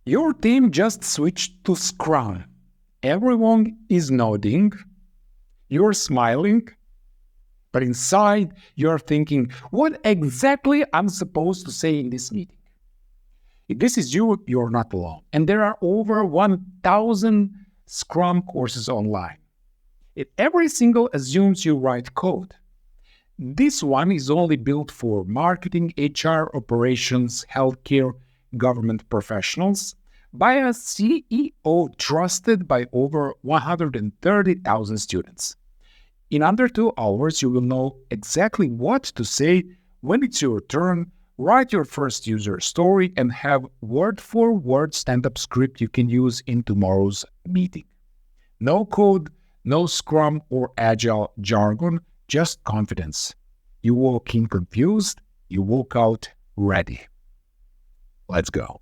Your team just switched to Scrum. Everyone is nodding. You're smiling. But inside, you're thinking, what exactly I'm supposed to say in this meeting? If this is you, you're not alone. And there are over 1,000 Scrum courses online. Every single assumes you write code. This one is only built for marketing, HR, operations, healthcare, government professionals by a CEO trusted by over 130,000 students. In under 2 hours, you will know exactly what to say when it's your turn, write your first user story, and have word-for-word stand-up script you can use in tomorrow's meeting. No code, no Scrum or Agile jargon, just confidence. You walk in confused, you walk out ready. Let's go.